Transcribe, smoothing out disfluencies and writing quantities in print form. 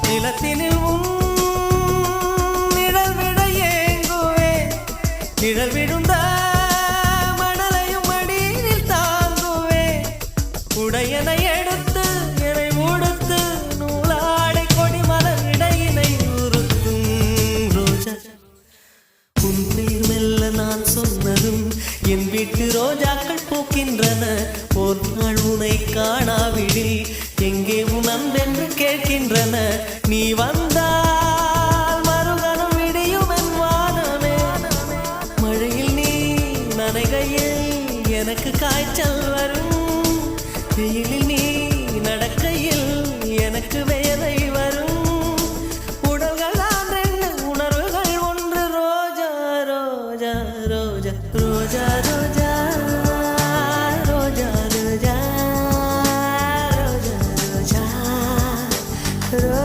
நிலத்தினில் நிழல் விட ஏங்குவே நிழல் விழுந்த மணலையும் மடியில் தாங்குவே உடையனை எடுத்து என்னை உடுத்து நூலாடை கொடி மலர் இடையினை உறுத்தும் ரோஜா உன் பேர் மெல்ல நான் சொன்னதும் என் வீட்டு ரோஜாக்கள் பூக்கின்றன ஒரு நாள் உனை காணாவிடில் எங்கே உன் அன்பென்று கேட்கின்றன நீ வந்து